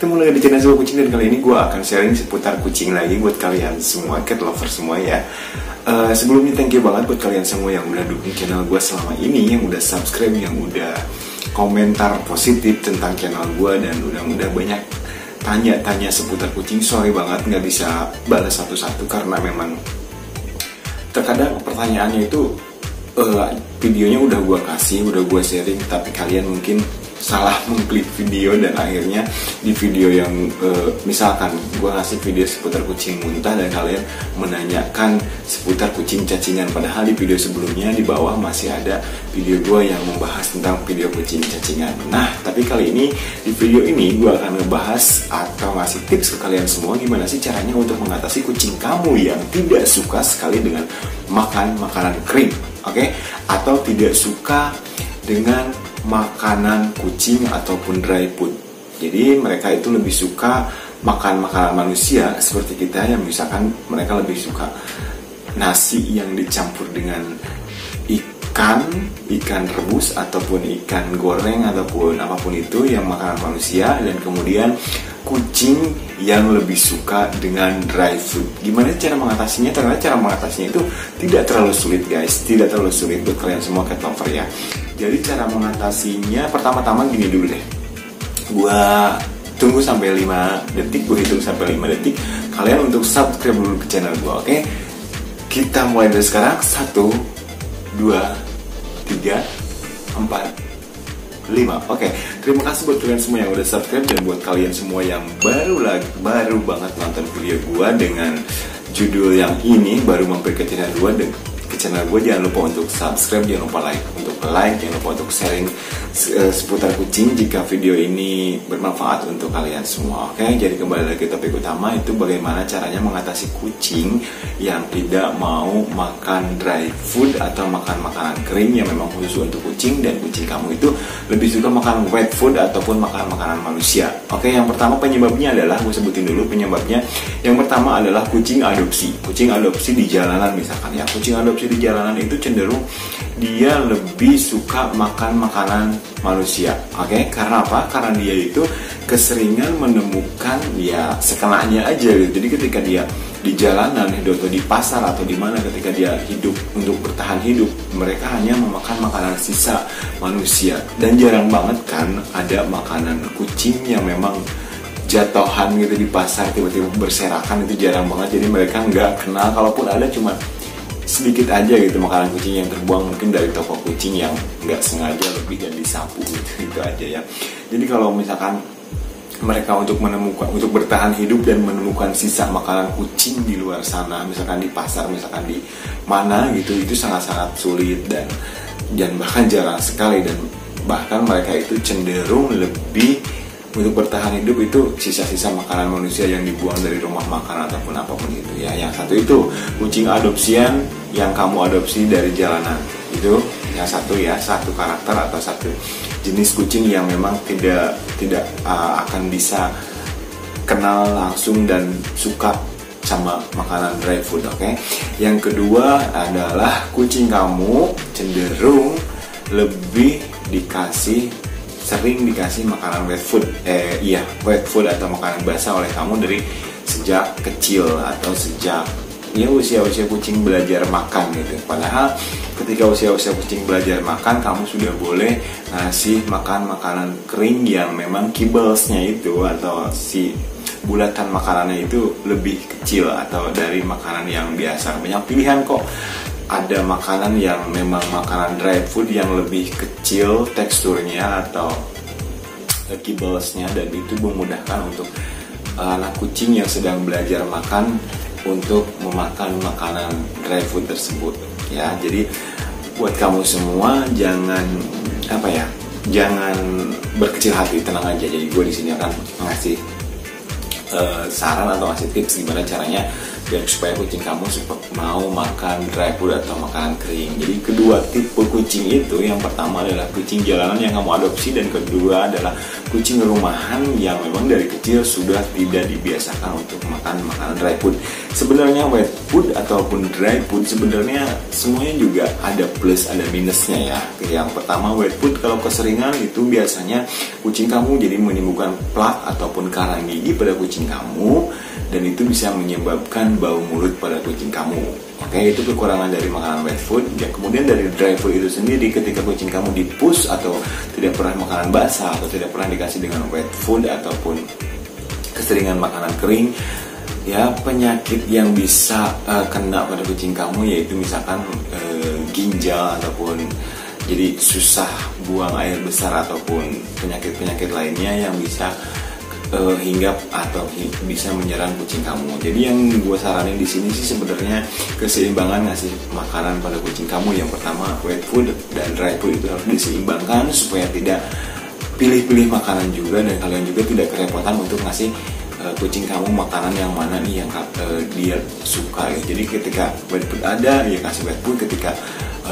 ketemu lagi di channel Kucing, dan kali ini gue akan sharing seputar kucing lagi buat kalian semua, cat lover semua ya. Sebelumnya thank you banget buat kalian semua yang udah dukung channel gue selama ini, yang udah subscribe, yang udah komentar positif tentang channel gue, dan udah banyak tanya-tanya seputar kucing. Sorry banget nggak bisa balas satu-satu karena memang terkadang pertanyaannya itu videonya udah gue kasih, udah gue sharing, tapi kalian mungkin salah mengklik video, dan akhirnya di video yang misalkan gue ngasih video seputar kucing muntah dan kalian menanyakan seputar kucing cacingan, padahal di video sebelumnya di bawah masih ada video gue yang membahas tentang video kucing cacingan. Nah, tapi kali ini di video ini gue akan ngebahas atau ngasih tips ke kalian semua gimana sih caranya untuk mengatasi kucing kamu yang tidak suka sekali dengan makan makanan kering, oke? Atau tidak suka dengan makanan kucing ataupun dry food. Jadi mereka itu lebih suka makan makanan manusia seperti kita, yang misalkan mereka lebih suka nasi yang dicampur dengan ikan rebus ataupun ikan goreng ataupun apapun itu yang makanan manusia, dan kemudian kucing yang lebih suka dengan dry food. Gimana cara mengatasinya? Ternyata cara mengatasinya itu tidak terlalu sulit guys, tidak terlalu sulit buat kalian semua cat lover ya. Jadi cara mengatasinya pertama-tama gini dulu deh. Gua tunggu sampai 5 detik, gue hitung sampai 5 detik. Kalian untuk subscribe dulu ke channel gua, oke? Kita mulai dari sekarang. 1 2 3 4 5. Oke, terima kasih buat kalian semua yang udah subscribe, dan buat kalian semua yang baru banget nonton video gua dengan judul yang ini, baru mampir ke channel gua, dan channel gue, jangan lupa untuk subscribe, jangan lupa jangan lupa untuk sharing seputar kucing jika video ini bermanfaat untuk kalian semua. Oke, jadi kembali lagi topik utama, itu bagaimana caranya mengatasi kucing yang tidak mau makan dry food atau makan makanan kering yang memang khusus untuk kucing, dan kucing kamu itu lebih suka makan wet food ataupun makan makanan manusia. Oke, yang pertama penyebabnya adalah, gue sebutin dulu penyebabnya. Yang pertama adalah kucing adopsi. Kucing adopsi di jalanan misalkan ya, kucing adopsi di jalanan itu cenderung dia lebih suka makan makanan manusia. Oke, karena apa? Karena dia itu keseringan menemukan ya sekenanya aja gitu. Jadi ketika dia di jalanan atau di pasar atau di mana, ketika dia hidup untuk bertahan hidup, mereka hanya memakan makanan sisa manusia, dan jarang banget kan ada makanan kucing yang memang jatuhan gitu di pasar tiba-tiba berserakan, itu jarang banget. Jadi mereka nggak kenal, kalaupun ada cuma sedikit aja gitu makanan kucing yang terbuang mungkin dari toko kucing yang nggak sengaja lebih dan disapu gitu aja ya. Jadi kalau misalkan mereka untuk bertahan hidup dan menemukan sisa makanan kucing di luar sana, misalkan di pasar, misalkan di mana gitu, itu sangat-sangat sulit dan bahkan jarang sekali, dan bahkan mereka itu cenderung lebih untuk bertahan hidup itu sisa-sisa makanan manusia yang dibuang dari rumah makan ataupun apapun itu ya. Yang satu itu kucing adopsian yang kamu adopsi dari jalanan, itu yang satu ya, satu karakter atau satu jenis kucing yang memang tidak akan bisa kenal langsung dan suka sama makanan dry food. Oke. Yang kedua adalah kucing kamu cenderung lebih sering dikasih makanan wet food, wet food atau makanan basah oleh kamu dari sejak kecil atau sejak ya usia kucing belajar makan gitu. Padahal ketika usia kucing belajar makan, kamu sudah boleh ngasih makan makanan kering yang memang kibblesnya itu atau si bulatan makanannya itu lebih kecil atau dari makanan yang biasa. Banyak pilihan kok. Ada makanan yang memang makanan dry food yang lebih kecil teksturnya atau kibblesnya, dan itu memudahkan untuk anak kucing yang sedang belajar makan untuk memakan makanan dry food tersebut ya. Jadi buat kamu semua jangan berkecil hati, tenang aja. Jadi gue di sini akan ngasih saran atau ngasih tips gimana caranya biar supaya kucing kamu mau makan dry food atau makanan kering. Jadi kedua tipe kucing itu, yang pertama adalah kucing jalanan yang kamu adopsi, dan kedua adalah kucing rumahan yang memang dari kecil sudah tidak dibiasakan untuk makan makanan dry food. Sebenarnya wet food ataupun dry food sebenarnya semuanya juga ada plus ada minusnya ya. Yang pertama, wet food kalau keseringan itu biasanya kucing kamu jadi menimbulkan plak ataupun karang gigi pada kucing kamu, dan itu bisa menyebabkan bau mulut pada kucing kamu. Oke, itu kekurangan dari makanan wet food. Dan kemudian dari dry food itu sendiri, ketika kucing kamu dipus atau tidak pernah makanan basah atau tidak pernah dikasih dengan wet food ataupun keseringan makanan kering, ya penyakit yang bisa kena pada kucing kamu yaitu misalkan ginjal ataupun jadi susah buang air besar ataupun penyakit-penyakit lainnya yang bisa hinggap atau bisa menyerang kucing kamu. Jadi yang gue saranin di sini sih sebenarnya keseimbangan ngasih makanan pada kucing kamu. Yang pertama, wet food dan dry food itu harus diseimbangkan supaya tidak pilih-pilih makanan juga, dan kalian juga tidak kerepotan untuk ngasih kucing kamu makanan yang mana nih yang dia suka ya. Jadi ketika wet food ada ya kasih wet food, ketika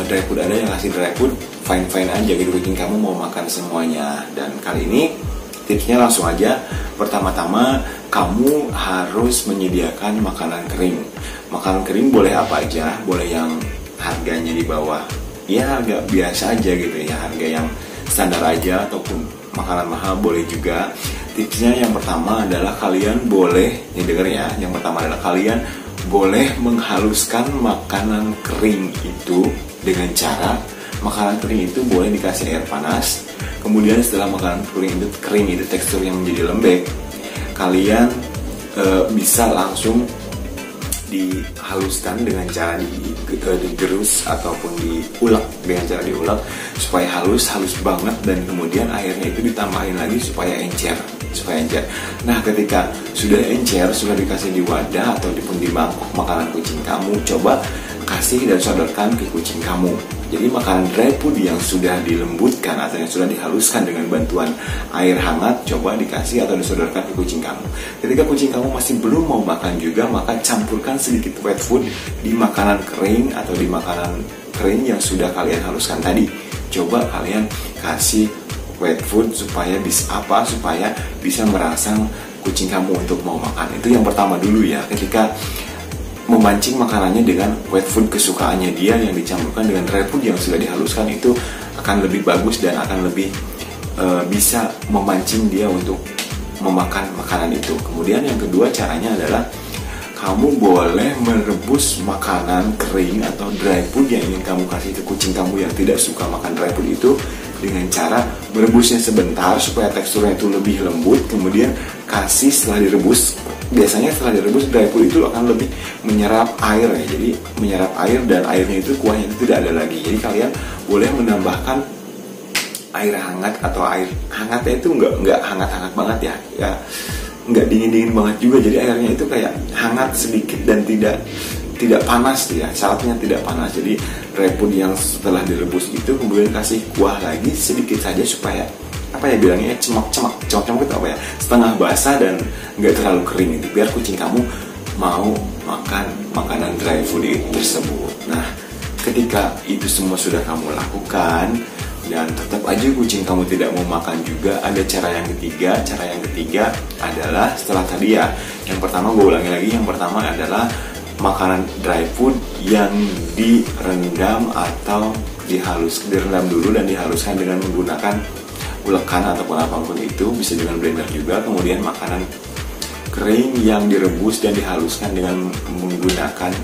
dry food ada yang kasih dry food, fine-fine aja gitu, kucing kamu mau makan semuanya. Dan kali ini tipsnya langsung aja. Pertama-tama, kamu harus menyediakan makanan kering. Makanan kering boleh apa aja, boleh yang harganya di bawah ya harga biasa aja gitu ya, harga yang standar aja, ataupun makanan mahal boleh juga. Tipsnya yang pertama adalah kalian boleh, nih denger ya, yang pertama adalah kalian boleh menghaluskan makanan kering itu dengan cara makanan kering itu boleh dikasih air panas. Kemudian setelah makanan kering itu tekstur yang menjadi lembek, kalian bisa langsung dihaluskan dengan cara digerus ataupun diulek, dengan cara diulek supaya halus banget, dan kemudian airnya itu ditambahin lagi supaya encer. Nah, ketika sudah encer, sudah dikasih di wadah atau di mangkok makanan kucing kamu, coba kasih dan sodorkan ke kucing kamu. Jadi makanan dry food yang sudah dilembutkan atau yang sudah dihaluskan dengan bantuan air hangat, coba dikasih atau disodorkan ke kucing kamu. Ketika kucing kamu masih belum mau makan juga, maka campurkan sedikit wet food di makanan kering atau di makanan kering yang sudah kalian haluskan tadi. Coba kalian kasih wet food supaya bisa merangsang kucing kamu untuk mau makan. Itu yang pertama dulu ya, ketika memancing makanannya dengan wet food kesukaannya dia yang dicampurkan dengan dry food yang sudah dihaluskan, itu akan lebih bagus dan akan lebih bisa memancing dia untuk memakan makanan itu. Kemudian yang kedua caranya adalah kamu boleh merebus makanan kering atau dry food yang ingin kamu kasih ke kucing kamu yang tidak suka makan dry food itu dengan cara merebusnya sebentar supaya teksturnya itu lebih lembut. Kemudian kasih setelah direbus. Biasanya setelah direbus dry food itu akan lebih menyerap air ya. Jadi menyerap air dan airnya itu kuahnya itu tidak ada lagi. Jadi kalian boleh menambahkan air hangat atau air hangatnya itu nggak hangat-hangat banget ya, nggak dingin-dingin banget juga. Jadi airnya itu kayak hangat sedikit dan tidak panas ya. Syaratnya tidak panas. Jadi dry food yang setelah direbus itu kemudian kasih kuah lagi sedikit saja supaya apa ya bilangnya, cemak-cemak itu apa ya, setengah basah dan nggak terlalu kering itu, biar kucing kamu mau makan makanan dry food itu tersebut. Nah, ketika itu semua sudah kamu lakukan dan tetap aja kucing kamu tidak mau makan juga, ada cara yang ketiga. Cara yang ketiga adalah setelah tadi ya, yang pertama gue ulangi lagi, yang pertama adalah makanan dry food yang direndam atau direndam dulu dan dihaluskan dengan menggunakan ulekan ataupun apapun itu, bisa dengan blender juga. Kemudian makanan kering yang direbus dan dihaluskan dengan menggunakan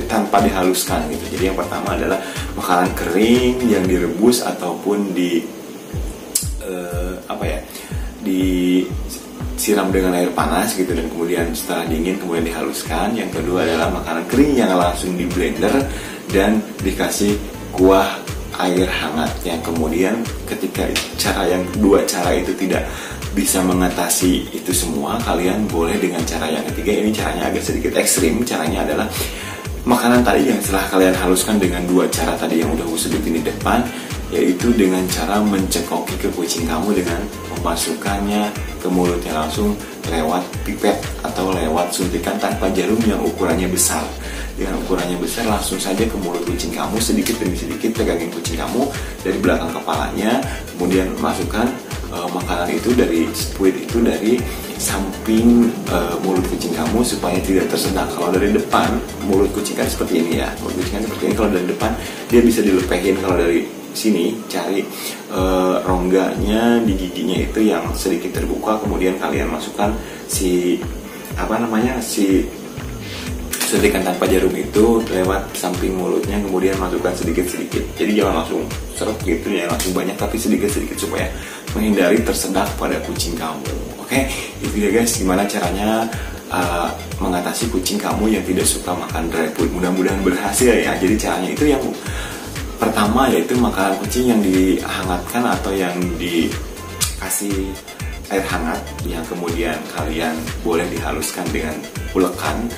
tanpa dihaluskan gitu. Jadi yang pertama adalah makanan kering yang direbus ataupun disiram dengan air panas gitu, dan kemudian setelah dingin kemudian dihaluskan. Yang kedua adalah makanan kering yang langsung di blender dan dikasih kuah air hangat. Yang kemudian ketika dua cara itu tidak bisa mengatasi itu semua, kalian boleh dengan cara yang ketiga. Ini caranya agak sedikit ekstrim. Caranya adalah makanan tadi yang setelah kalian haluskan dengan dua cara tadi yang udah gue sebutin di depan, yaitu dengan cara mencekoki ke kucing kamu dengan memasukkannya ke mulutnya langsung lewat pipet atau lewat suntikan tanpa jarum yang ukurannya besar. Dengan ukurannya besar langsung saja ke mulut kucing kamu, sedikit demi sedikit pegangin kucing kamu dari belakang kepalanya, kemudian masukkan makanan itu dari spuit itu dari samping mulut kucing kamu supaya tidak tersedak. Kalau dari depan mulut kucing kan seperti ini ya, mulut kucing kan seperti ini. Kalau dari depan dia bisa dilepehin. Kalau dari sini cari rongganya di giginya itu yang sedikit terbuka, kemudian kalian masukkan si suntikan tanpa jarum itu lewat samping mulutnya, kemudian masukkan sedikit-sedikit. Jadi jangan langsung seret gitu ya, langsung banyak, tapi sedikit-sedikit supaya menghindari tersedak pada kucing kamu. Oke, itu ya guys, gimana caranya mengatasi kucing kamu yang tidak suka makan dry food. Mudah-mudahan berhasil ya. Jadi caranya itu yang pertama yaitu makanan kucing yang dihangatkan atau yang dikasih air hangat, yang kemudian kalian boleh dihaluskan dengan ulekan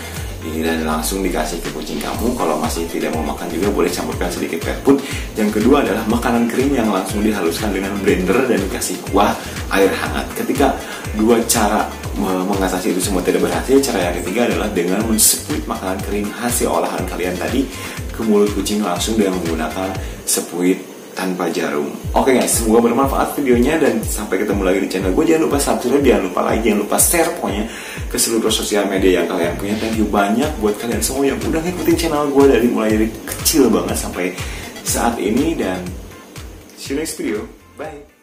dan langsung dikasih ke kucing kamu. Kalau masih tidak mau makan juga boleh campurkan sedikit pet food. Yang kedua adalah makanan kering yang langsung dihaluskan dengan blender dan dikasih kuah air hangat. Ketika dua cara mengatasi itu semua tidak berhasil, cara yang ketiga adalah dengan menspuit makanan kering hasil olahan kalian tadi ke mulut kucing langsung dengan menggunakan spuit tanpa jarum. Oke guys, semoga bermanfaat videonya dan sampai ketemu lagi di channel gue. Jangan lupa subscribe, jangan lupa like, jangan lupa share pokoknya ke seluruh sosial media yang kalian punya. Thank you banyak buat kalian semua yang udah ngikutin channel gue dari mulai dari kecil banget sampai saat ini, dan see you next video. Bye.